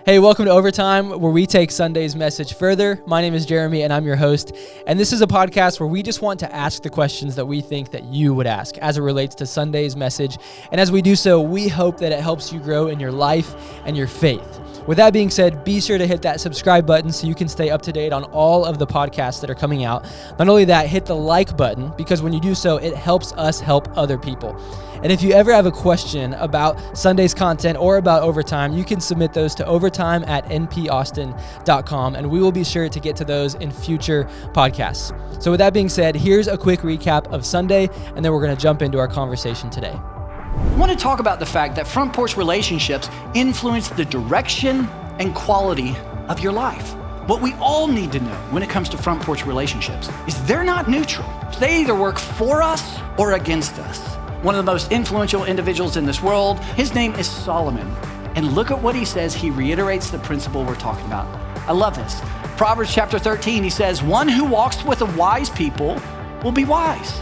Hey, welcome to Overtime, where we take Sunday's message further. My name is Jeremy, and I'm your host. And this is a podcast where we just want to ask the questions that we think that you would ask as it relates to Sunday's message. And as we do so, we hope that it helps you grow in your life and your faith. With that being said, be sure to hit that subscribe button so you can stay up to date on all of the podcasts that are coming out. Not only that, hit the like button, because when you do so, it helps us help other people. And if you ever have a question about Sunday's content or about Overtime, you can submit those to overtime@npaustin.com, and we will be sure to get to those in future podcasts. So with that being said, here's a quick recap of Sunday, and then we're going to jump into our conversation today. I want to talk about the fact that Front Porch Relationships influence the direction and quality of your life. What we all need to know when it comes to Front Porch Relationships is they're not neutral. They either work for us or against us. One of the most influential individuals in this world, his name is Solomon. And look at what he says. He reiterates the principle we're talking about. I love this. Proverbs chapter 13, he says, "One who walks with a wise people will be wise,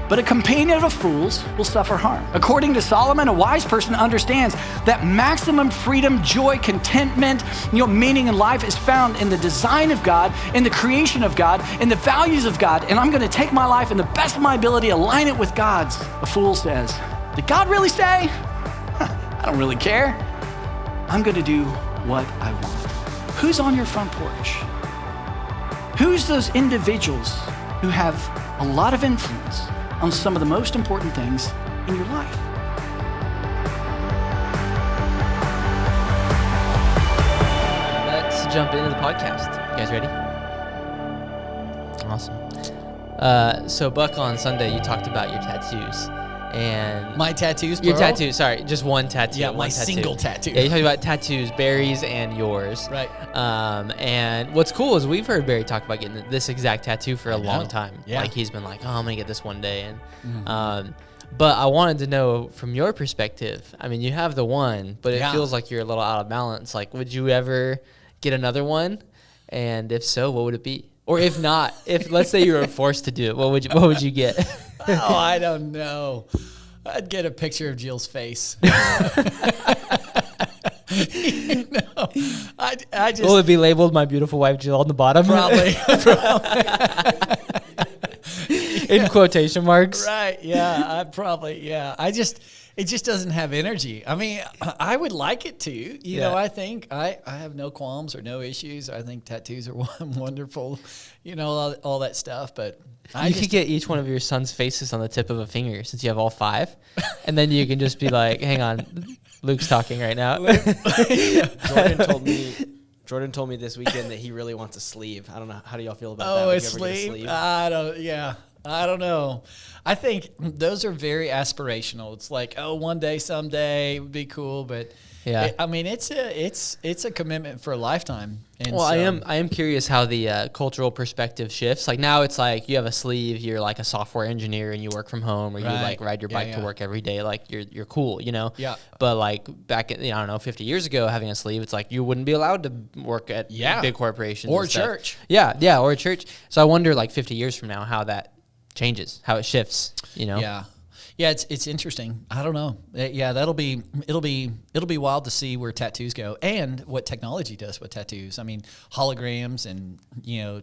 but a companion of fools will suffer harm." According to Solomon, a wise person understands that maximum freedom, joy, contentment, meaning in life is found in the design of God, in the creation of God, in the values of God. And I'm going to take my life in the best of my ability, align it with God's. A fool says, "Did God really say? I don't really care. I'm going to do what I want." Who's on your front porch? Who's those individuals who have a lot of influence on some of the most important things in your life? Let's jump into the podcast. You guys ready? Awesome. So Buck, on Sunday, you talked about your tattoos. And my tattoos, your plural? tattoo. Sorry, just one tattoo. Yeah, one my tattoo. single tattoo. Yeah, you talked about tattoos, Barry's and yours. Right. And what's cool is we've heard Barry talk about getting this exact tattoo for a long time. Yeah. Like he's been like, "Oh, I'm gonna get this one day." And but I wanted to know from your perspective. I mean, you have the one, but it feels like you're a little out of balance. Like, would you ever get another one? And if so, what would it be? Or if not, if let's say you were forced to do it, what would you get? Oh, I don't know. I'd get a picture of Jill's face. I just... Will it be labeled "My Beautiful Wife Jill" on the bottom? Probably. In quotation marks. Right, yeah. It just doesn't have energy. I mean, I would like it to. You know, I think I have no qualms or no issues. I think tattoos are wonderful, all that stuff. But you could get each one of your son's faces on the tip of a finger since you have all five. And then you can just be like, hang on, Luke's talking right now. Jordan told me this weekend that he really wants a sleeve. I don't know. How do y'all feel about that? Oh, Would a you ever get a sleeve? I don't know. I think those are very aspirational. It's like, oh, one day, someday it would be cool, but it's a commitment for a lifetime. And well, I am curious how the cultural perspective shifts. Like now, it's like you have a sleeve. You're like a software engineer, and you work from home, or you like ride your bike to work every day. Like you're cool, Yeah. But like back in, I don't know, 50 years ago, having a sleeve, it's like you wouldn't be allowed to work at big corporations or and stuff. church. Yeah, or a church. So I wonder, like 50 years from now, how that changes, how it shifts. Yeah, it's interesting. I don't know. Yeah, it'll be wild to see where tattoos go and what technology does with tattoos. I mean, holograms and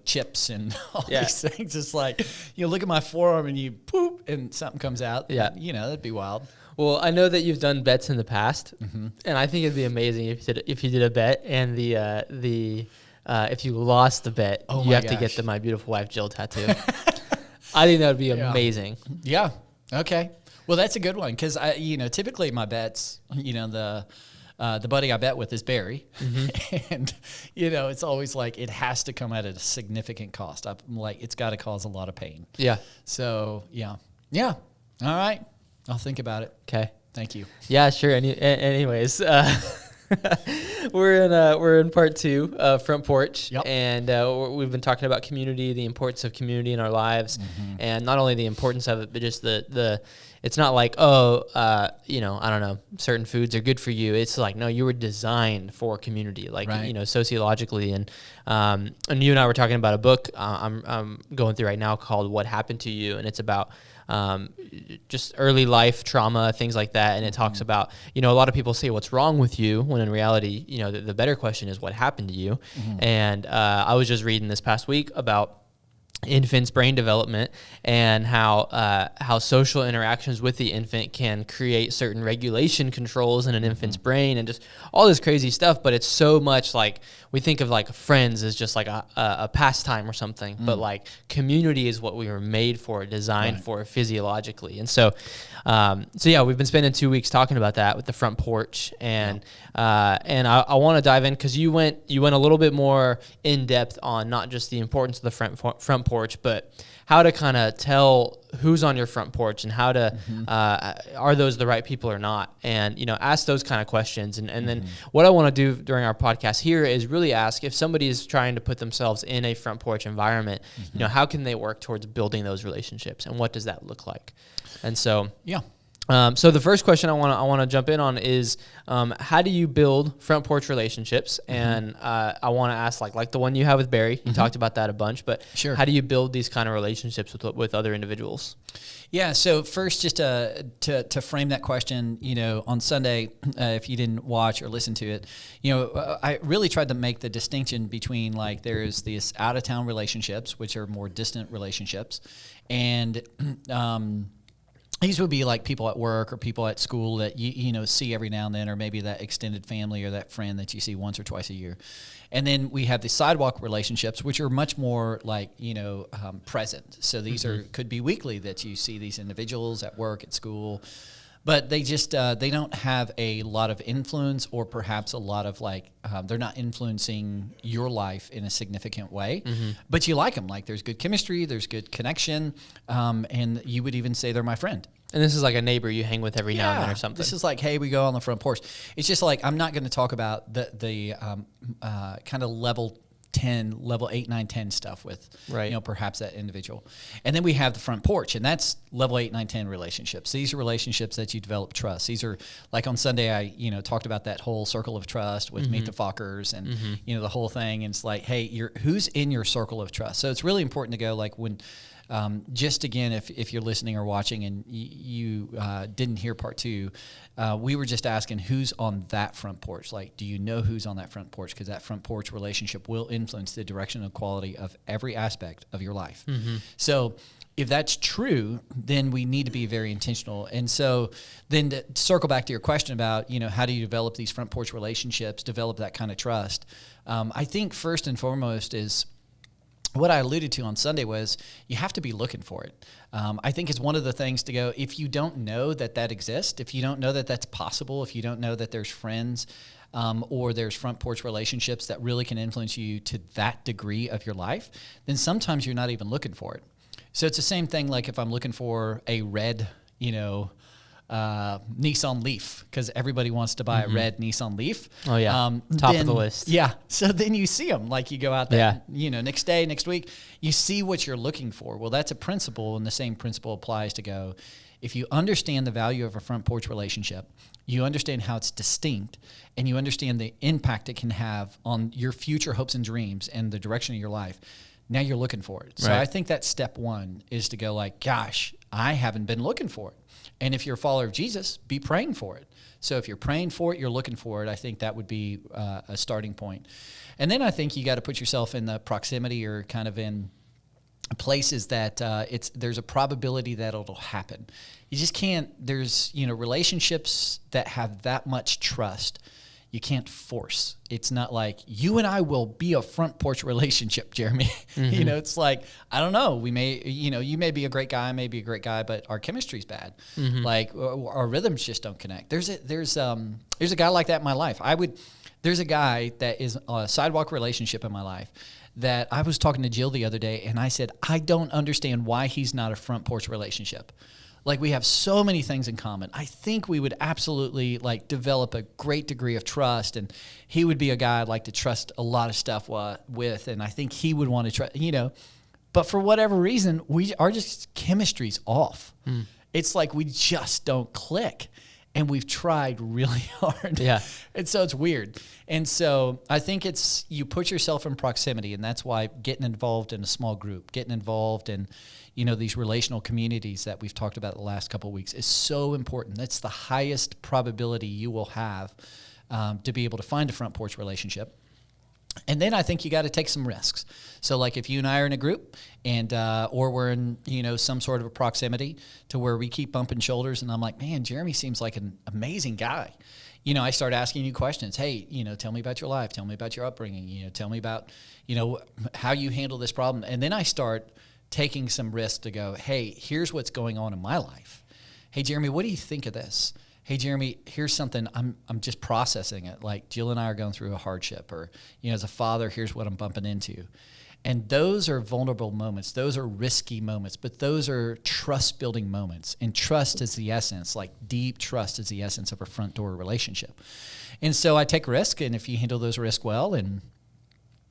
chips and all these things. It's like look at my forearm and you poop and something comes out. Yeah, that'd be wild. Well, I know that you've done bets in the past, and I think it'd be amazing if you did a bet and if you lost the bet, you have to get the "My Beautiful Wife Jill" tattoo. I think that would be amazing. Yeah. Okay. Well, that's a good one because typically my bets, the buddy I bet with is Barry, and it's always like it has to come at a significant cost. I'm like, it's got to cause a lot of pain. Yeah. So yeah. All right. I'll think about it. Okay. Thank you. Yeah. Sure. Anyways. We're in part 2 of Front Porch, and we've been talking about community, the importance of community in our lives, and not only the importance of it, but just it's not like, I don't know, certain foods are good for you. It's like, no, you were designed for community, like, sociologically. And you and I were talking about a book I'm going through right now called What Happened to You. And it's about just early life trauma, things like that. And it talks about, a lot of people say what's wrong with you, when in reality, the better question is what happened to you. And I was just reading this past week about infant's brain development and how social interactions with the infant can create certain regulation controls in an infant's brain, and just all this crazy stuff. But it's so much like, we think of like friends as just like a pastime or something, but like community is what we were made for, designed for physiologically. And so we've been spending 2 weeks talking about that with the front porch, and I want to dive in because you went a little bit more in depth on not just the importance of the front porch, but how to kind of tell who's on your front porch, and how to are those the right people or not, and ask those kind of questions. And then what I want to do during our podcast here is really ask, if somebody is trying to put themselves in a front porch environment, how can they work towards building those relationships, and what does that look like? And so so the first question I want to jump in on is, how do you build front porch relationships? And I want to ask like the one you have with Barry. You talked about that a bunch, but how do you build these kind of relationships with other individuals? Yeah. So first, just to frame that question, on Sunday, if you didn't watch or listen to it, I really tried to make the distinction between like there's these out of town relationships, which are more distant relationships, and these would be like people at work or people at school that you see every now and then, or maybe that extended family or that friend that you see once or twice a year. And then we have the sidewalk relationships, which are much more like present. So these could be weekly that you see these individuals at work, at school, but they just they don't have a lot of influence, or perhaps a lot of like they're not influencing your life in a significant way. But you like them, like there's good chemistry, there's good connection, and you would even say they're my friend. And this is like a neighbor you hang with every now and then or something. This is like, hey, we go on the front porch. It's just like, I'm not going to talk about the kind of level 8, 9, 10 stuff with, perhaps that individual. And then we have the front porch, and that's level 8, 9, 10 relationships. These are relationships that you develop trust. These are like on Sunday, I, talked about that whole circle of trust with Meet the Fockers and, the whole thing. And it's like, hey, who's in your circle of trust? So it's really important to go like when, just again, if you're listening or watching and you didn't hear part 2, we were just asking who's on that front porch. Like, do you know who's on that front porch? Because that front porch relationship will influence the direction and quality of every aspect of your life. So if that's true, then we need to be very intentional. And so then to circle back to your question about, how do you develop these front porch relationships, develop that kind of trust? I think first and foremost is, what I alluded to on Sunday was you have to be looking for it. I think it's one of the things to go, if you don't know that exists, if you don't know that that's possible, if you don't know that there's friends or there's front porch relationships that really can influence you to that degree of your life, then sometimes you're not even looking for it. So it's the same thing like if I'm looking for a red, Nissan Leaf, because everybody wants to buy a red Nissan Leaf. Oh yeah, top of the list. Yeah, so then you see them, like you go out there, next day, next week, you see what you're looking for. Well, that's a principle, and the same principle applies to go, if you understand the value of a front porch relationship, you understand how it's distinct, and you understand the impact it can have on your future hopes and dreams and the direction of your life, now you're looking for it. So I think that's step one, is to go like, gosh, I haven't been looking for it. And if you're a follower of Jesus, be praying for it. So if you're praying for it, you're looking for it, I think that would be a starting point. And then I think you got to put yourself in the proximity or kind of in places that there's a probability that it'll happen. You just can't, there's, relationships that have that much trust, you can't force. It's not like you and I will be a front porch relationship, Jeremy. It's like, I don't know. We may, you may be a great guy, I may be a great guy, but our chemistry's bad. Like our rhythms just don't connect. There's a guy like that in my life. There's a guy that is a sidewalk relationship in my life that I was talking to Jill the other day, and I said, I don't understand why he's not a front porch relationship. Like, we have so many things in common. I think we would absolutely like develop a great degree of trust, and he would be a guy I'd like to trust a lot of stuff with, and I think he would want to trust, but for whatever reason, our just chemistry's off. it's like we just don't click. And we've tried really hard. Yeah. And so it's weird. And so I think it's, you put yourself in proximity, and that's why getting involved in a small group, getting involved in, these relational communities that we've talked about the last couple of weeks is so important. That's the highest probability you will have to be able to find a front porch relationship. And then I think you got to take some risks. So like if you and I are in a group and or we're in, some sort of a proximity to where we keep bumping shoulders, and I'm like, man, Jeremy seems like an amazing guy. I start asking you questions. Hey, tell me about your life. Tell me about your upbringing. Tell me about, how you handle this problem. And then I start taking some risks to go, hey, here's what's going on in my life. Hey, Jeremy, what do you think of this? Hey, Jeremy, here's something, I'm just processing it. Like Jill and I are going through a hardship, or, as a father, here's what I'm bumping into. And those are vulnerable moments. Those are risky moments, but those are trust building moments. And trust is the essence, like deep trust is the essence of a front door relationship. And so I take risk, and if you handle those risks well, and,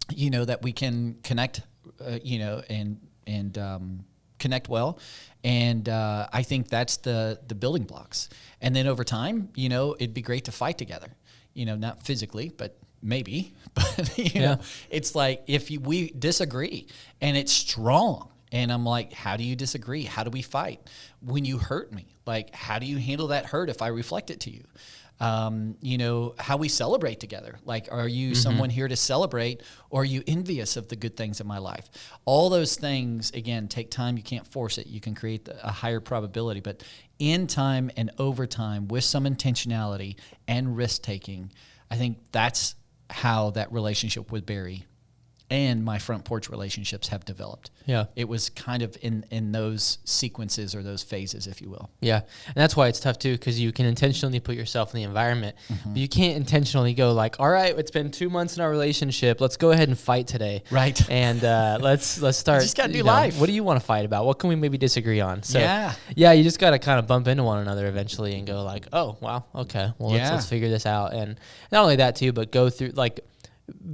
that we can connect, and connect well. And I think that's the building blocks. And then over time, it'd be great to fight together, not physically, but maybe. But, it's like if we disagree and it's strong, and I'm like, how do you disagree? How do we fight? When you hurt me, like, how do you handle that hurt if I reflect it to you? How we celebrate together. Like, are you someone here to celebrate, or are you envious of the good things in my life? All those things, again, take time. You can't force it. You can create a higher probability, but in time and over time, with some intentionality and risk taking, I think that's how that relationship with Barry and my front porch relationships have developed. Yeah. It was kind of in those sequences, or those phases, if you will. Yeah. And that's why it's tough too, because you can intentionally put yourself in the environment, but you can't intentionally go like, all right, it's been 2 months in our relationship. Let's go ahead and fight today. Right. And let's start. You just got to do life. What do you want to fight about? What can we maybe disagree on? So yeah, you just got to kind of bump into one another eventually and go like, oh, wow. Okay. Well, let's figure this out. And not only that too, but go through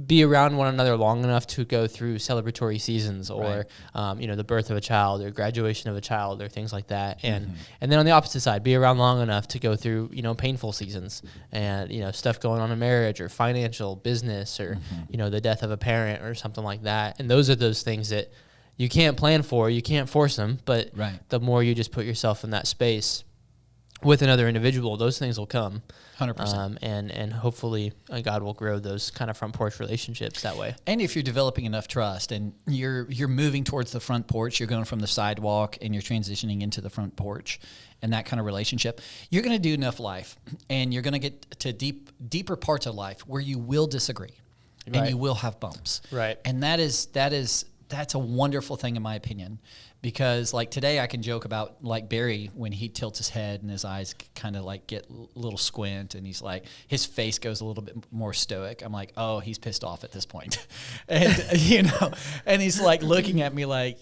be around one another long enough to go through celebratory seasons, or the birth of a child, or graduation of a child, or things like that. And then on the opposite side, be around long enough to go through painful seasons, and stuff going on in marriage, or financial, business, or the death of a parent or something like that. And those are those things that you can't plan for, you can't force them, but the more you just put yourself in that space with another individual, those things will come. 100%. And hopefully God will grow those kind of front porch relationships that way. And if you're developing enough trust, and you're moving towards the front porch, you're going from the sidewalk and you're transitioning into the front porch, and that kind of relationship, you're going to do enough life, and you're going to get to deeper parts of life where you will disagree, and you will have bumps. Right. And that's a wonderful thing, in my opinion. Because like today I can joke about like Barry, when he tilts his head and his eyes kind of like get a little squint, and he's like, his face goes a little bit more stoic. I'm like, oh, he's pissed off at this point. And, and he's like looking at me like,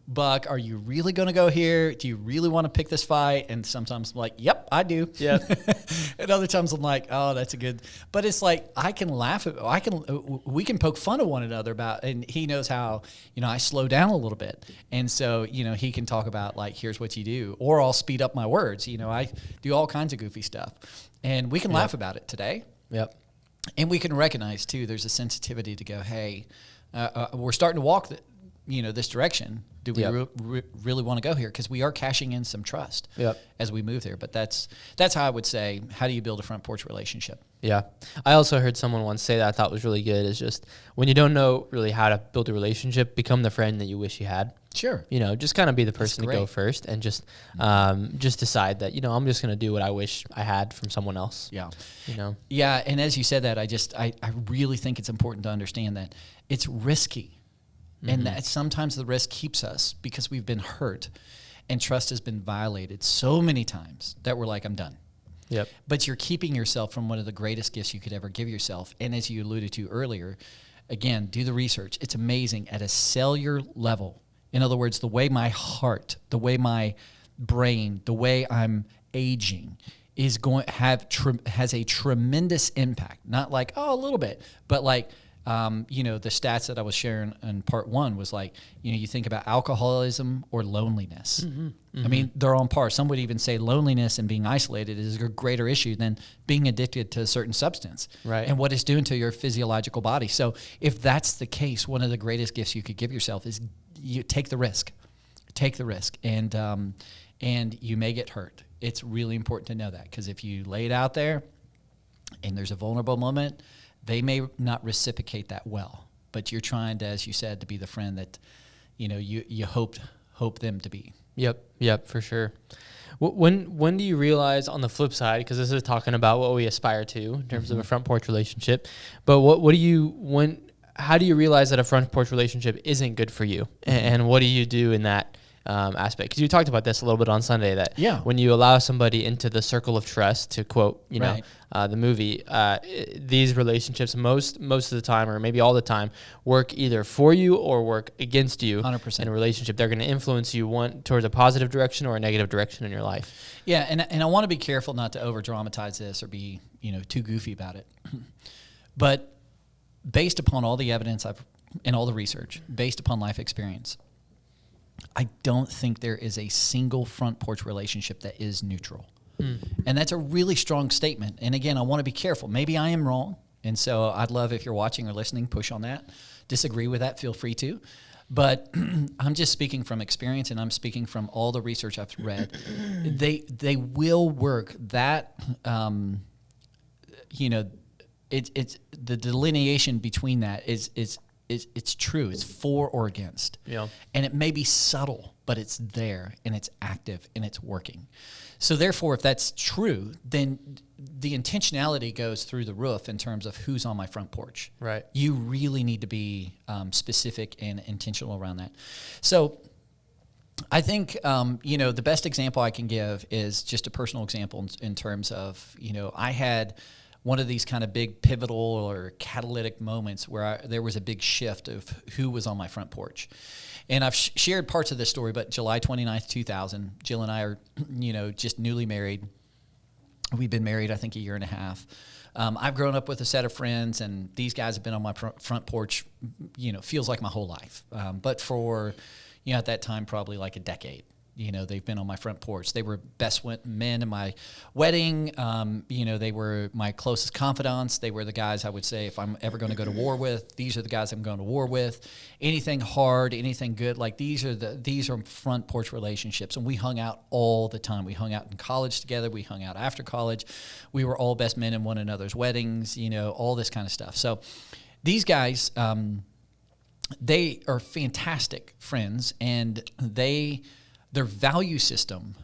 Buck, are you really going to go here? Do you really want to pick this fight? And sometimes I'm like, yep, I do. Yeah. And other times I'm like, oh, that's a good. But it's like I can laugh at. We can poke fun at one another about, and he knows how I slow down a little bit, and so he can talk about like, here's what you do, or I'll speed up my words. I do all kinds of goofy stuff, and we can laugh about it today. Yep. And we can recognize too, there's a sensitivity to go, hey, we're starting to walk this direction. Do we really want to go here? Because we are cashing in some trust as we move there. But that's how I would say, how do you build a front porch relationship? Yeah. I also heard someone once say that I thought was really good, is just when you don't know really how to build a relationship, become the friend that you wish you had. Sure. Just kind of be the person to go first, and just decide that, I'm just going to do what I wish I had from someone else. Yeah. Yeah. And as you said that, I really think it's important to understand that it's risky. And that sometimes the risk keeps us because we've been hurt and trust has been violated so many times that we're like, I'm done. Yep. But you're keeping yourself from one of the greatest gifts you could ever give yourself. And as you alluded to earlier, again, do the research. It's amazing at a cellular level. In other words, the way my heart, the way my brain, the way I'm aging is going has a tremendous impact. Not like, oh, a little bit, but like The stats that I was sharing in part one was like, you think about alcoholism or loneliness. I mean, they're on par. Some would even say loneliness and being isolated is a greater issue than being addicted to a certain substance, right? And what it's doing to your physiological body. So if that's the case, one of the greatest gifts you could give yourself is you take the risk. Take the risk, and you may get hurt. It's really important to know that, because if you lay it out there and there's a vulnerable moment, they may not reciprocate that well. But you're trying to, as you said, to be the friend that you hope them to be. Yep, for sure. When do you realize, on the flip side, because this is talking about what we aspire to in terms of a front porch relationship, but how do you realize that a front porch relationship isn't good for you, and what do you do in that aspect? Because you talked about this a little bit on Sunday, that when you allow somebody into the circle of trust, to quote the movie, these relationships most of the time, or maybe all the time, work either for you or work against you. 100%. In a relationship, they're going to influence you towards a positive direction or a negative direction in your life. Yeah, and I want to be careful not to over dramatize this or be too goofy about it, but based upon all the evidence and all the research, based upon life experience, I don't think there is a single front porch relationship that is neutral. And that's a really strong statement. And again, I want to be careful. Maybe I am wrong. And so I'd love, if you're watching or listening, push on that. Disagree with that, feel free to. But I'm just speaking from experience, and I'm speaking from all the research I've read. They will work. That, it's the delineation between that it's true. It's for or against. Yeah. And it may be subtle, but it's there, and it's active, and it's working. So therefore, if that's true, then the intentionality goes through the roof in terms of who's on my front porch. Right. You really need to be specific and intentional around that. So I think, the best example I can give is just a personal example in terms of, I had one of these kind of big pivotal or catalytic moments where there was a big shift of who was on my front porch. And I've shared parts of this story, but July 29th, 2000, Jill and I are, just newly married. We've been married, I think, a year and a half. I've grown up with a set of friends, and these guys have been on my front porch, feels like my whole life. But for, at that time, probably like a decade. They've been on my front porch. They were best men in my wedding. They were my closest confidants. They were the guys I would say, if I'm ever going to go to war with, these are the guys I'm going to war with. Anything hard, anything good, like these are front porch relationships. And we hung out all the time. We hung out in college together. We hung out after college. We were all best men in one another's weddings, all this kind of stuff. So these guys, they are fantastic friends, and their value system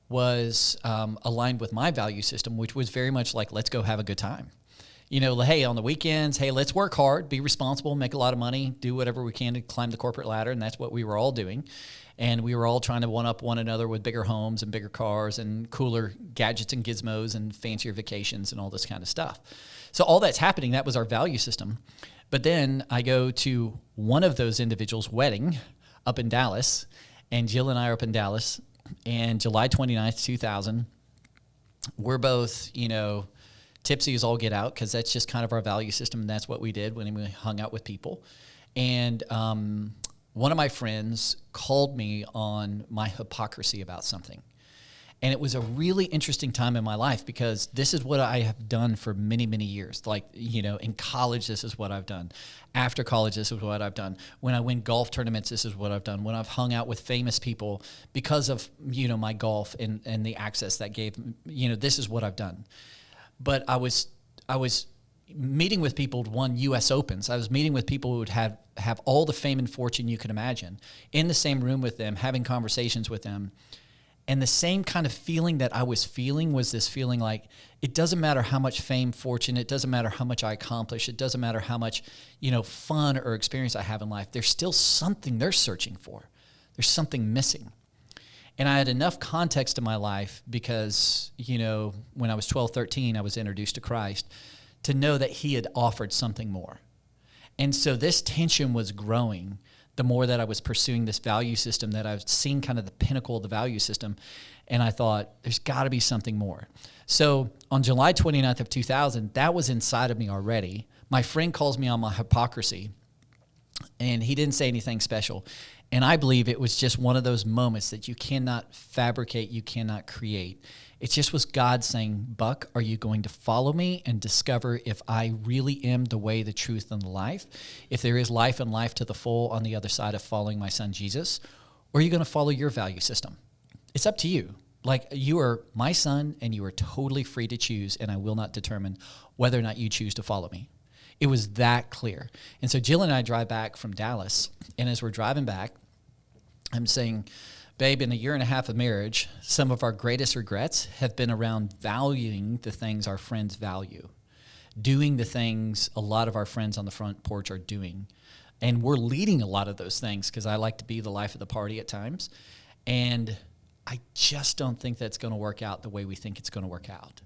was aligned with my value system, which was very much like, let's go have a good time. Hey, on the weekends, hey, let's work hard, be responsible, make a lot of money, do whatever we can to climb the corporate ladder, and that's what we were all doing. And we were all trying to one-up one another with bigger homes and bigger cars and cooler gadgets and gizmos and fancier vacations and all this kind of stuff. So all that's happening, that was our value system. But then I go to one of those individuals' wedding up in Dallas, and Jill and I are up in Dallas, and July 29th, 2000, we're both, tipsy as all get out, because that's just kind of our value system, and that's what we did when we hung out with people. And one of my friends called me on my hypocrisy about something. And it was a really interesting time in my life, because this is what I have done for many, many years. Like, in college, this is what I've done. After college, this is what I've done. When I win golf tournaments, this is what I've done. When I've hung out with famous people because of, my golf and the access that gave, this is what I've done. But I was meeting with people who won U.S. Opens. I was meeting with people who would have all the fame and fortune you could imagine, in the same room with them, having conversations with them. And the same kind of feeling that I was feeling was this feeling like, it doesn't matter how much fame, fortune, it doesn't matter how much I accomplish, it doesn't matter how much, fun or experience I have in life. There's still something they're searching for. There's something missing. And I had enough context in my life because, when I was 12, 13, I was introduced to Christ, to know that he had offered something more. And so this tension was growing the more that I was pursuing this value system, that I've seen kind of the pinnacle of the value system. And I thought, there's got to be something more. So on July 29th of 2000, that was inside of me already. My friend calls me on my hypocrisy, and he didn't say anything special. And I believe it was just one of those moments that you cannot fabricate, you cannot create. It just was God saying, Buck, are you going to follow me and discover if I really am the way, the truth, and the life? If there is life and life to the full on the other side of following my son Jesus? Or are you going to follow your value system? It's up to you. Like, you are my son, and you are totally free to choose, and I will not determine whether or not you choose to follow me. It was that clear. And so Jill and I drive back from Dallas, and as we're driving back, I'm saying, babe, in a year and a half of marriage, some of our greatest regrets have been around valuing the things our friends value, doing the things a lot of our friends on the front porch are doing. And we're leading a lot of those things because I like to be the life of the party at times. And I just don't think that's going to work out the way we think it's going to work out.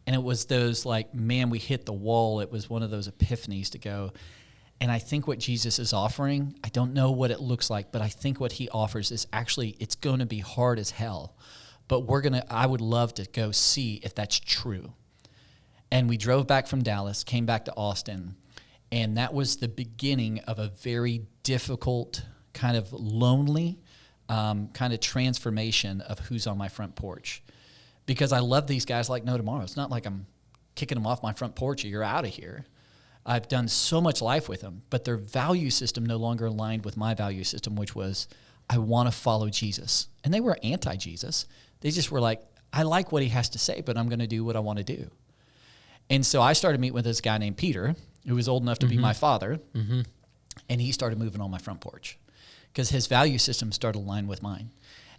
And it was those like, man, we hit the wall. It was one of those epiphanies to go. And I think what Jesus is offering, I don't know what it looks like, but I think what he offers is actually, it's going to be hard as hell. But I would love to go see if that's true. And we drove back from Dallas, came back to Austin, and that was the beginning of a very difficult, kind of lonely, kind of transformation of who's on my front porch. Because I love these guys like no tomorrow. It's not like I'm kicking them off my front porch or you're out of here. I've done so much life with them, but their value system no longer aligned with my value system, which was, I want to follow Jesus. And they were anti-Jesus. They just were like, I like what he has to say, but I'm going to do what I want to do. And so I started meeting with this guy named Peter, who was old enough to be my father, and he started moving on my front porch because his value system started aligned with mine.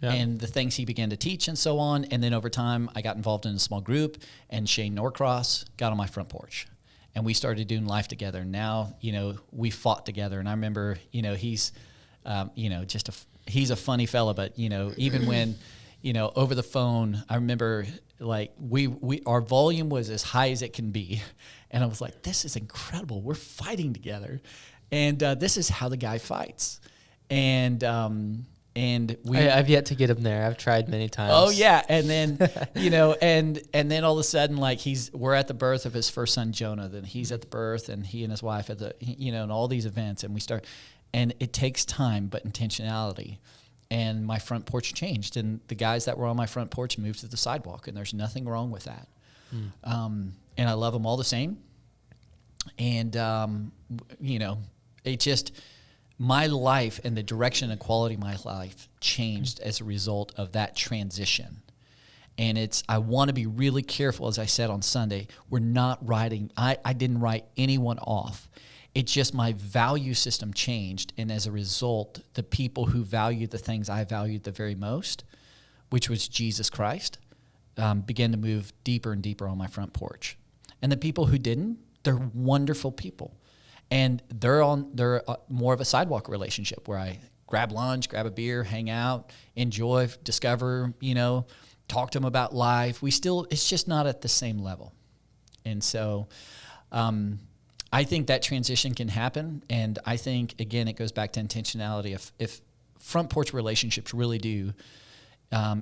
Yeah. And the things he began to teach and so on. And then over time, I got involved in a small group, and Shane Norcross got on my front porch. And we started doing life together. Now, we fought together. And I remember, he's, he's a funny fella. But, even when, over the phone, I remember like our volume was as high as it can be. And I was like, this is incredible. We're fighting together. And this is how the guy fights. And I've yet to get him there. I've tried many times. Oh yeah. And then, and then all of a sudden, like we're at the birth of his first son, Jonah, then he's at the birth, and he and his wife at the, and all these events, and we start, and it takes time, but intentionality. And my front porch changed, and the guys that were on my front porch moved to the sidewalk, and there's nothing wrong with that. And I love them all the same. And, it just, my life and the direction and quality of my life changed as a result of that transition. And I want to be really careful, as I said on Sunday, we're not I didn't write anyone off. It's just my value system changed. And as a result, the people who valued the things I valued the very most, which was Jesus Christ, began to move deeper and deeper on my front porch. And the people who didn't, they're wonderful people. And they're more of a sidewalk relationship where I grab lunch, grab a beer, hang out, enjoy, discover, talk to them about life. It's just not at the same level. And so I think that transition can happen. And I think, again, it goes back to intentionality. If front porch relationships really do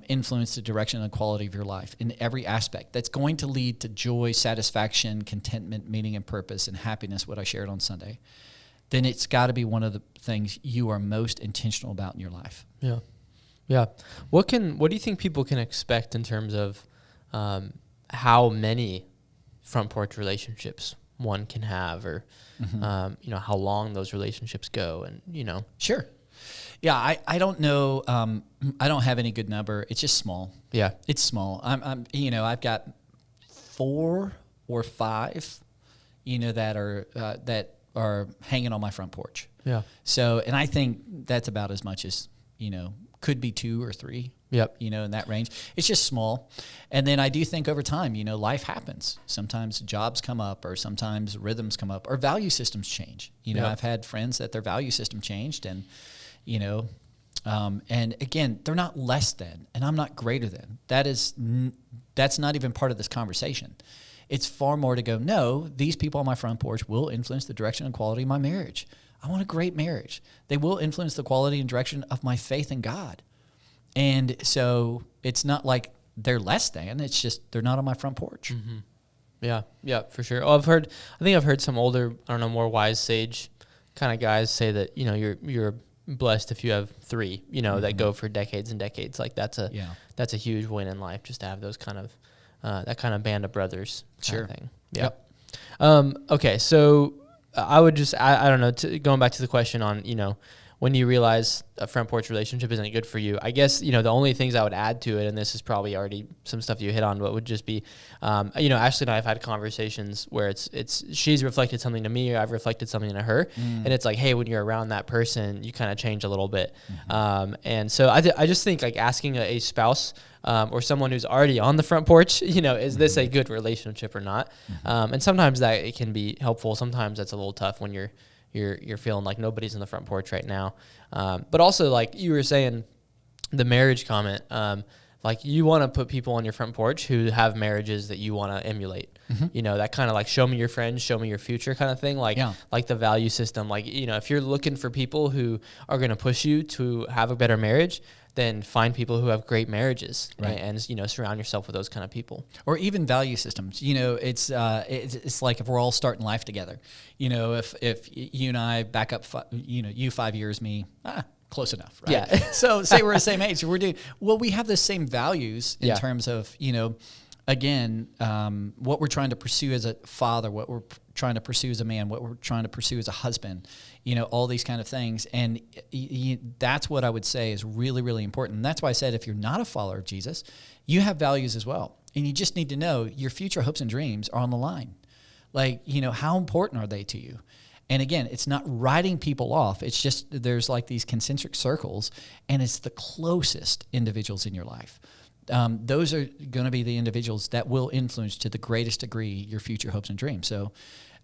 influence the direction and quality of your life in every aspect, that's going to lead to joy, satisfaction, contentment, meaning and purpose, and happiness, what I shared on Sunday, then it's got to be one of the things you are most intentional about in your life. Yeah. Yeah. What do you think people can expect in terms of how many front porch relationships one can have, or how long those relationships go, and Sure. Yeah, I don't know. I don't have any good number. It's just small. Yeah, it's small. I've got 4 or 5, that are hanging on my front porch. Yeah. So, and I think that's about as much as could be 2 or 3. Yep. In that range. It's just small. And then I do think over time, life happens. Sometimes jobs come up, or sometimes rhythms come up, or value systems change. I've had friends that their value system changed, and and again, they're not less than, and I'm not greater than. That's not even part of this conversation. It's far more to go, no, these people on my front porch will influence the direction and quality of my marriage. I want a great marriage. They will influence the quality and direction of my faith in God. And so it's not like they're less than, it's just they're not on my front porch. Mm-hmm. Yeah, for sure. Oh, I think I've heard some older, I don't know, more wise sage kind of guys say that, you're blessed if you have 3, that go for decades and decades. Like that's a huge win in life, just to have those kind of, that kind of band of brothers kind of thing. Yeah. Okay. So I would just, I don't know, going back to the question on, when you realize a front porch relationship isn't good for you, I guess, the only things I would add to it, and this is probably already some stuff you hit on, but would just be, Ashley and I have had conversations where she's reflected something to me, or I've reflected something to her. And it's like, hey, when you're around that person, you kind of change a little bit. And so I just think like asking a spouse, or someone who's already on the front porch, is this a good relationship or not? And sometimes that it can be helpful. Sometimes that's a little tough when you're feeling like nobody's in the front porch right now. But also, like you were saying, the marriage comment, like you want to put people on your front porch who have marriages that you want to emulate. That kind of like show me your friends, show me your future kind of thing. Like the value system. Like, if you're looking for people who are going to push you to have a better marriage, then find people who have great marriages, and surround yourself with those kind of people. Or even value systems. It's like if we're all starting life together. If you and I back up, you 5 years, me, close enough, right? Yeah. So say we're the same age. We have the same values in terms of, again, what we're trying to pursue as a father, what we're trying to pursue as a man, what we're trying to pursue as a husband, all these kind of things. And that's what I would say is really, really important. And that's why I said, if you're not a follower of Jesus, you have values as well. And you just need to know your future hopes and dreams are on the line. Like, how important are they to you? And again, it's not writing people off. It's just there's like these concentric circles, and it's the closest individuals in your life. Those are going to be the individuals that will influence to the greatest degree your future hopes and dreams. So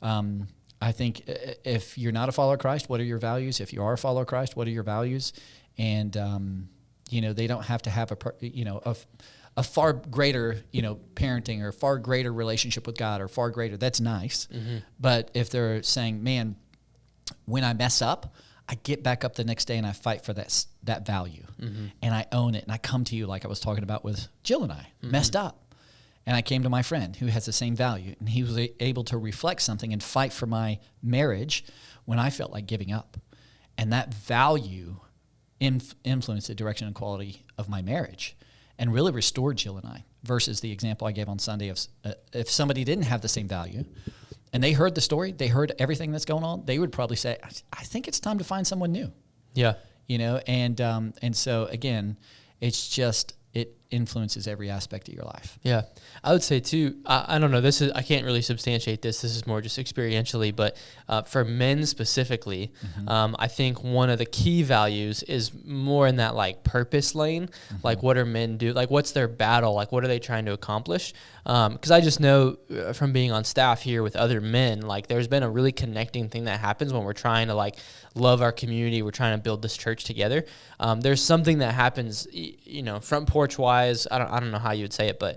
I think if you're not a follower of Christ, what are your values? If you are a follower of Christ, what are your values? And, they don't have to have a far greater, parenting or far greater relationship with God or far greater. That's nice. But if they're saying, man, when I mess up, I get back up the next day and I fight for that value, and I own it. And I come to you, like I was talking about with Jill and I, messed up. And I came to my friend who has the same value, and he was able to reflect something and fight for my marriage when I felt like giving up. And that value influenced the direction and quality of my marriage and really restored Jill and I, versus the example I gave on Sunday of if somebody didn't have the same value and they heard the story, they heard everything that's going on, they would probably say, I think it's time to find someone new. Yeah. And so again, it's just, it influences every aspect of your life. Yeah. I would say too, I don't know, I can't really substantiate this. This is more just experientially, but for men specifically, I think one of the key values is more in that like purpose lane. Like what are men do? Like what's their battle? Like what are they trying to accomplish? Because I just know from being on staff here with other men, like there's been a really connecting thing that happens when we're trying to like love our community. We're trying to build this church together. There's something that happens, front porch wise. I don't know how you would say it, but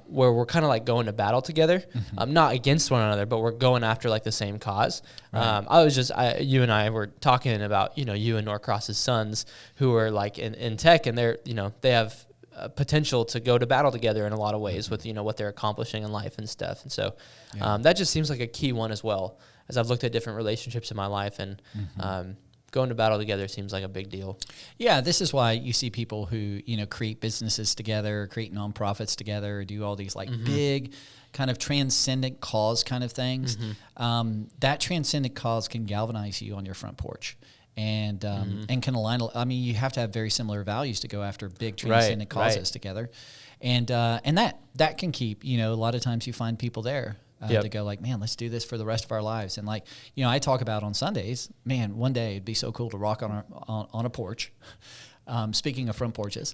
where we're kind of like going to battle together, not against one another, but we're going after like the same cause. Right. You and I were talking about, you and Norcross's sons who are like in tech, and they're, they have potential to go to battle together in a lot of ways with, what they're accomplishing in life and stuff. And so that just seems like a key one as well, as I've looked at different relationships in my life, and going to battle together seems like a big deal. Yeah, this is why you see people who, create businesses together, create nonprofits together, or do all these like big kind of transcendent cause kind of things. That transcendent cause can galvanize you on your front porch. And can align. I mean, you have to have very similar values to go after big transcendent causes together, and that can keep. A lot of times you find people there to go like, man, let's do this for the rest of our lives. And like, I talk about on Sundays, man, one day it'd be so cool to rock on a porch. Speaking of front porches,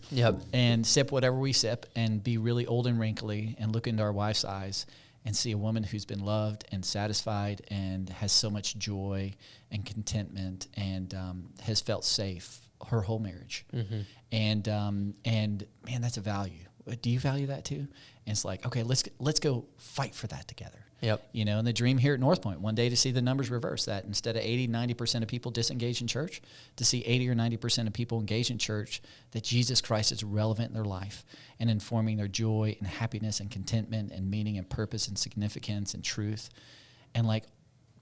and sip whatever we sip, and be really old and wrinkly, and look into our wife's eyes and see a woman who's been loved and satisfied and has so much joy and contentment and has felt safe her whole marriage. And man, that's a value. Do you value that too? And it's like, okay, let's go fight for that together. Yep. You know, and the dream here at Northpoint, one day to see the numbers reverse, that instead of 80-90% of people disengaged in church, to see 80 or 90% of people engaged in church, that Jesus Christ is relevant in their life and informing their joy and happiness and contentment and meaning and purpose and significance and truth. And like,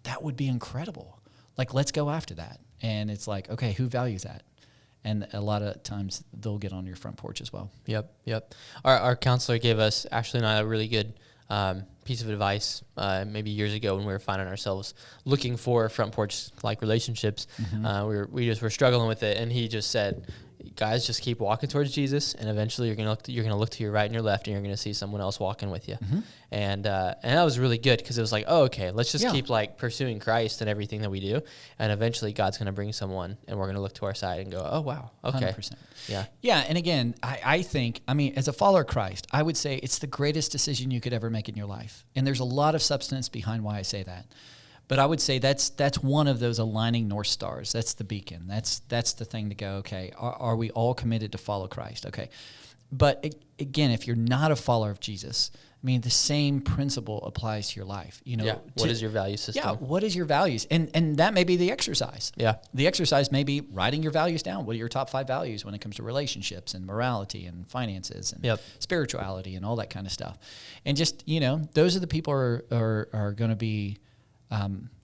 that would be incredible. Like, let's go after that. And it's like, okay, who values that? And a lot of times they'll get on your front porch as well. Yep. Our counselor gave us, Ashley and I, a really good piece of advice maybe years ago when we were finding ourselves looking for front porch like relationships. We just were struggling with it, and he just said, guys, just keep walking towards Jesus, and eventually you're gonna look to your right and your left, and you're gonna see someone else walking with you. And that was really good, because it was like, oh, okay, let's just keep like pursuing Christ in everything that we do, and eventually God's gonna bring someone, and we're gonna look to our side and go, oh wow, okay, 100%. Yeah. And again, I think, as a follower of Christ, I would say it's the greatest decision you could ever make in your life, and there's a lot of substance behind why I say that. But I would say that's one of those aligning North Stars. That's the beacon. That's the thing to go, okay, are we all committed to follow Christ? Okay. But again, if you're not a follower of Jesus, the same principle applies to your life. What is your value system? Yeah, what is your values? And that may be the exercise. Yeah. The exercise may be writing your values down. What are your top 5 values when it comes to relationships and morality and finances and spirituality and all that kind of stuff? And just, those are the people are going to be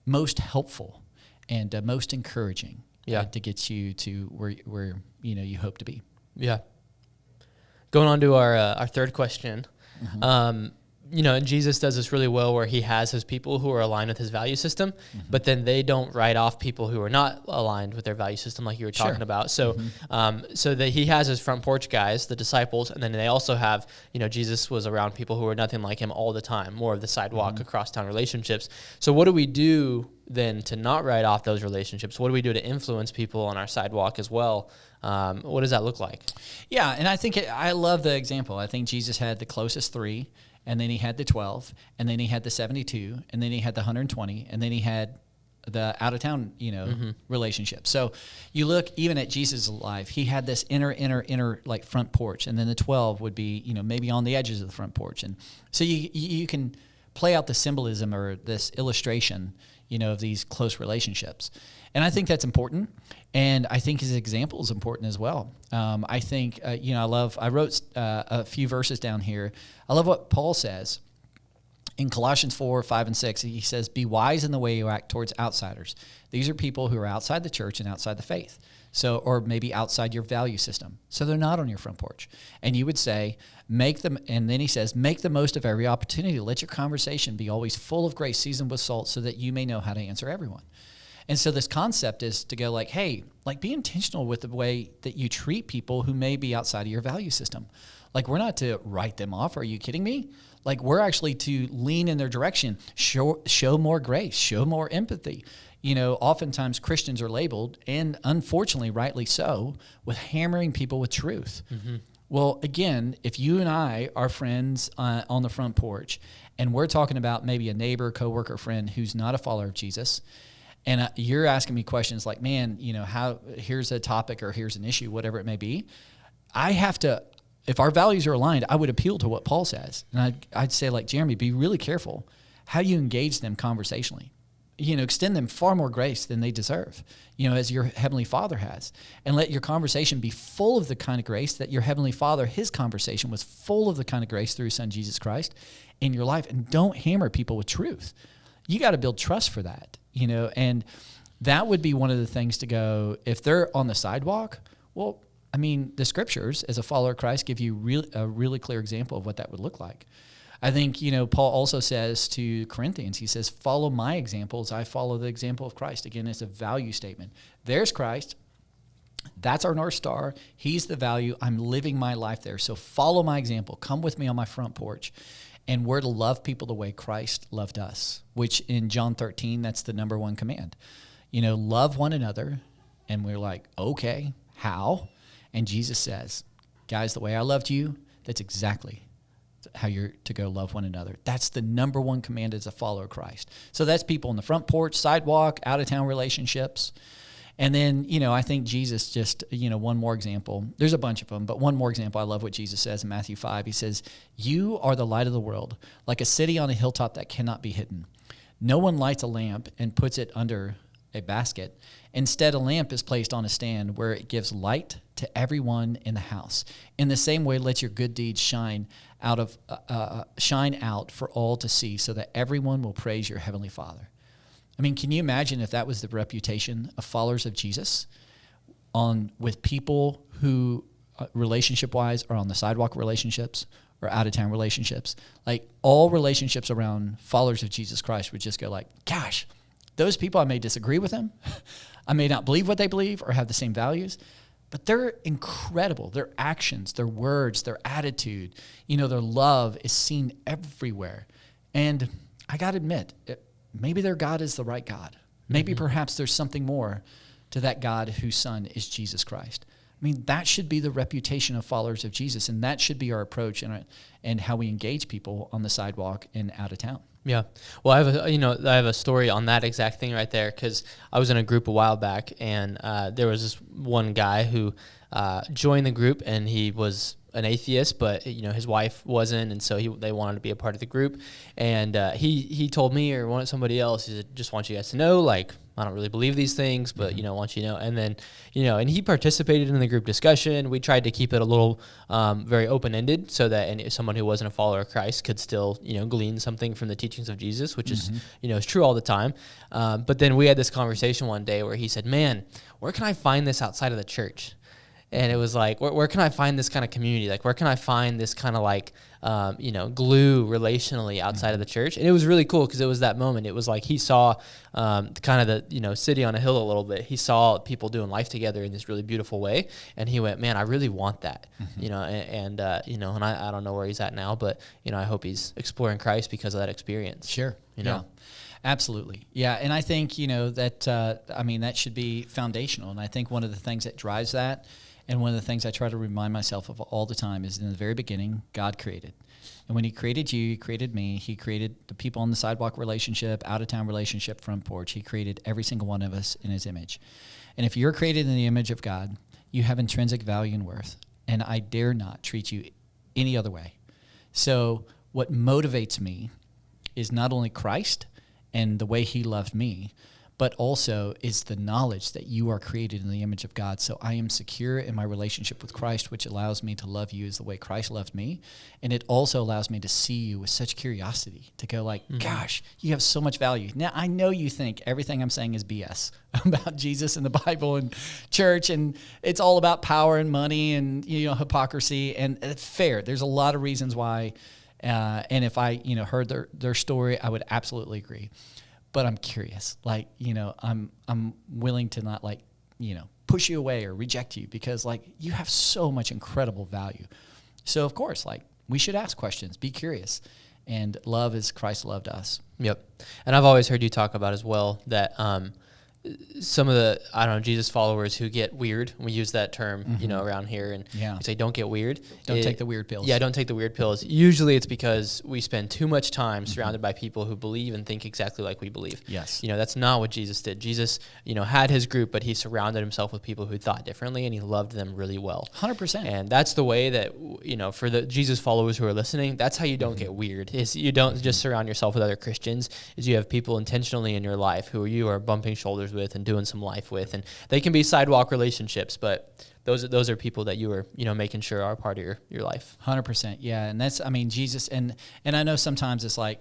most helpful and most encouraging to get you to where you hope to be. Yeah. Going on to our third question. And Jesus does this really well, where he has his people who are aligned with his value system, but then they don't write off people who are not aligned with their value system, like you were talking about. So, so that he has his front porch guys, the disciples, and then they also have, Jesus was around people who were nothing like him all the time, more of the sidewalk across town relationships. So what do we do then to not write off those relationships? What do we do to influence people on our sidewalk as well? What does that look like? Yeah, and I think I love the example. I think Jesus had the closest 3, and then he had the 12, and then he had the 72, and then he had the 120, and then he had the out-of-town, relationship. So you look even at Jesus' life, he had this inner like front porch, and then the 12 would be, maybe on the edges of the front porch. And so you can play out the symbolism or this illustration, of these close relationships. And I think that's important. And I think his example is important as well. I think, I wrote a few verses down here. I love what Paul says in Colossians 4, 5, and 6. He says, be wise in the way you act towards outsiders. These are people who are outside the church and outside the faith. So, or maybe outside your value system. So they're not on your front porch. And you would say, and then he says, make the most of every opportunity. Let your conversation be always full of grace, seasoned with salt, so that you may know how to answer everyone. And so this concept is to go like, hey, like be intentional with the way that you treat people who may be outside of your value system. Like, we're not to write them off. Are you kidding me? Like, we're actually to lean in their direction, show more grace, show more empathy. Oftentimes Christians are labeled, and unfortunately, rightly so, with hammering people with truth. Well, again, if you and I are friends on the front porch, and we're talking about maybe a neighbor, coworker, friend who's not a follower of Jesus, and you're asking me questions like, man, here's a topic or here's an issue, whatever it may be, I have to, if our values are aligned, I would appeal to what Paul says. And I'd say, like, Jeremy, be really careful how you engage them conversationally. Extend them far more grace than they deserve, as your Heavenly Father has. And let your conversation be full of the kind of grace that your Heavenly Father, his conversation was full of the kind of grace through his Son, Jesus Christ, in your life. And don't hammer people with truth. You got to build trust for that, and that would be one of the things to go, if they're on the sidewalk, well, the scriptures as a follower of Christ give you a really clear example of what that would look like. I think, Paul also says to Corinthians, he says, follow my examples. I follow the example of Christ. Again, it's a value statement. There's Christ. That's our North Star. He's the value. I'm living my life there. So follow my example. Come with me on my front porch. And we're to love people the way Christ loved us, which in John 13, that's the number 1 command. Love one another. And we're like, okay, how? And Jesus says, guys, the way I loved you, that's exactly how you're to go love one another. That's the number 1 command as a follower of Christ. So that's people on the front porch, sidewalk, out-of-town relationships. And then, I think Jesus just, one more example. There's a bunch of them, but one more example. I love what Jesus says in Matthew 5. He says, "You are the light of the world, like a city on a hilltop that cannot be hidden. No one lights a lamp and puts it under a basket. Instead, a lamp is placed on a stand where it gives light to everyone in the house. In the same way, let your good deeds shine out for all to see, so that everyone will praise your heavenly Father." I mean, can you imagine if that was the reputation of followers of Jesus with people who, relationship-wise, are on the sidewalk relationships or out-of-town relationships? Like, all relationships around followers of Jesus Christ would just go like, gosh, those people, I may disagree with them. I may not believe what they believe or have the same values, but they're incredible. Their actions, their words, their attitude, their love is seen everywhere. And I got to admit, maybe their God is the right God. Maybe perhaps there's something more to that God whose son is Jesus Christ. I mean, that should be the reputation of followers of Jesus, and that should be our approach and how we engage people on the sidewalk and out of town. Yeah. Well, I have a story on that exact thing right there, because I was in a group a while back, and there was this one guy who joined the group, and he was an atheist, but his wife wasn't, and so they wanted to be a part of the group. And he told me, or wanted somebody else, he said, "Just want you guys to know, like, I don't really believe these things, but want you to know." And then and he participated in the group discussion. We tried to keep it a little very open-ended, so that someone who wasn't a follower of Christ could still glean something from the teachings of Jesus, which is is true all the time. But then we had this conversation one day where he said, "Man, where can I find this outside of the church?" And it was like, where can I find this kind of community? Like, where can I find this kind of like, glue relationally outside of the church? And it was really cool, because it was that moment. It was like he saw kind of the city on a hill a little bit. He saw people doing life together in this really beautiful way. And he went, "Man, I really want that." And I don't know where he's at now, but, I hope he's exploring Christ because of that experience. Sure. Yeah. Absolutely. Yeah. And I think, that should be foundational. And I think one of the things that drives that, and one of the things I try to remind myself of all the time, is in the very beginning, God created. And when he created you, he created me, he created the people on the sidewalk relationship, out-of-town relationship, front porch. He created every single one of us in his image. And if you're created in the image of God, you have intrinsic value and worth. And I dare not treat you any other way. So what motivates me is not only Christ and the way he loved me, but also is the knowledge that you are created in the image of God. So I am secure in my relationship with Christ, which allows me to love you as the way Christ loved me. And it also allows me to see you with such curiosity, to go like, gosh, you have so much value. Now, I know you think everything I'm saying is BS about Jesus and the Bible and church, and it's all about power and money and, hypocrisy. And it's fair. There's a lot of reasons why. And if I, heard their story, I would absolutely agree. But I'm curious, like, I'm willing to not push you away or reject you, because you have so much incredible value. So of course, we should ask questions, be curious, and love as Christ loved us. Yep. And I've always heard you talk about as well that some of the, Jesus followers who get weird, we use that term, around here, and we say, don't get weird. Don't take the weird pills. Yeah, don't take the weird pills. Usually it's because we spend too much time surrounded by people who believe and think exactly like we believe. Yes. That's not what Jesus did. Jesus, had his group, but he surrounded himself with people who thought differently, and he loved them really well. 100%. And that's the way that, for the Jesus followers who are listening, that's how you don't get weird, is you don't just surround yourself with other Christians, is you have people intentionally in your life who you are bumping shoulders with and doing some life with. And they can be sidewalk relationships, but those are people that you are, making sure are part of your life. 100%. Yeah. And that's, Jesus, and I know sometimes it's like,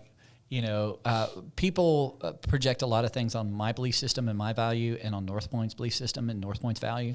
people project a lot of things on my belief system and my value, and on Northpoint's belief system and Northpoint's value.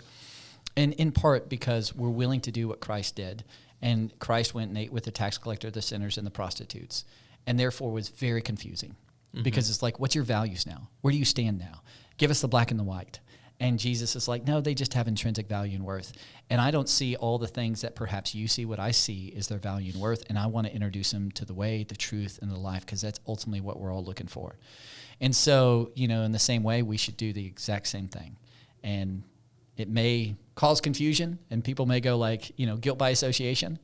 And in part because we're willing to do what Christ did. And Christ went and ate with the tax collector, the sinners, and the prostitutes, and therefore was very confusing. Because it's like, what's your values now? Where do you stand now? Give us the black and the white. And Jesus is like, no, they just have intrinsic value and worth. And I don't see all the things that perhaps you see. What I see is their value and worth. And I want to introduce them to the way, the truth, and the life, because that's ultimately what we're all looking for. And so, in the same way, we should do the exact same thing. And it may cause confusion, and people may go like, guilt by association.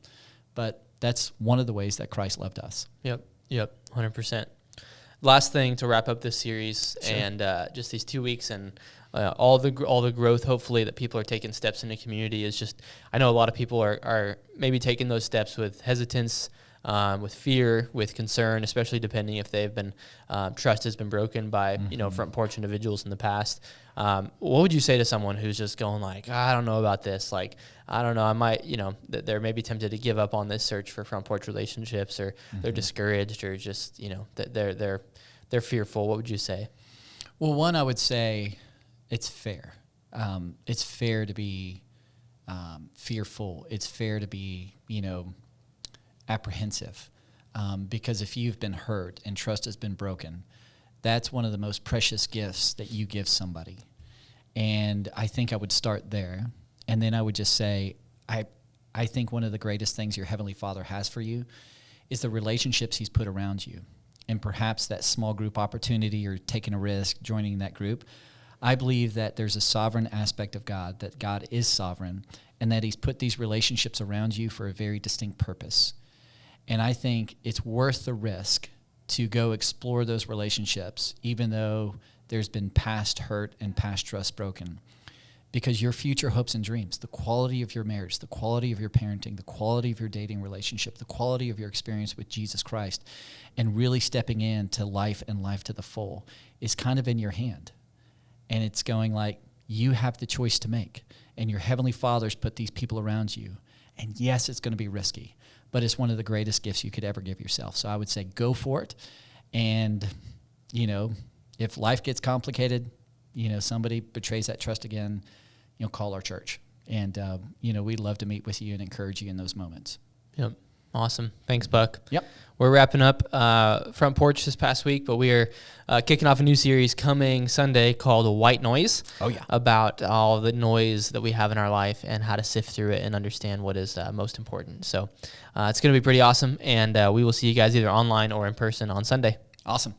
But that's one of the ways that Christ loved us. Yep, 100%. last thing to wrap up this series and just these 2 weeks and all the growth, hopefully, that people are taking steps in the community is just, I know a lot of people are maybe taking those steps with hesitance, with fear, with concern, especially depending if they've been, trust has been broken by, Front Porch individuals in the past. What would you say to someone who's just going like, I don't know about this. Like, I don't know, I might, they're maybe tempted to give up on this search for Front Porch Relationships, or they're discouraged, or just, they're fearful. What would you say? Well, one, I would say it's fair. It's fair to be fearful. It's fair to be, apprehensive, because if you've been hurt and trust has been broken, that's one of the most precious gifts that you give somebody. And I think I would start there. And then I would just say, I think one of the greatest things your Heavenly Father has for you is the relationships He's put around you. And perhaps that small group opportunity, or taking a risk, joining that group. I believe that there's a sovereign aspect of God, that God is sovereign, and that He's put these relationships around you for a very distinct purpose. And I think it's worth the risk to go explore those relationships, even though there's been past hurt and past trust broken. Because your future hopes and dreams, the quality of your marriage, the quality of your parenting, the quality of your dating relationship, the quality of your experience with Jesus Christ, and really stepping into life and life to the full is kind of in your hand. And it's going like, you have the choice to make. And your Heavenly Father's put these people around you. And yes, it's going to be risky, but it's one of the greatest gifts you could ever give yourself. So I would say go for it. And, if life gets complicated, somebody betrays that trust again, call our church. And, we'd love to meet with you and encourage you in those moments. Yep. Awesome. Thanks, Buck. Yep. We're wrapping up Front Porch this past week, but we are kicking off a new series coming Sunday called White Noise. Oh, yeah. About all the noise that we have in our life and how to sift through it and understand what is most important. So it's going to be pretty awesome, and we will see you guys either online or in person on Sunday. Awesome.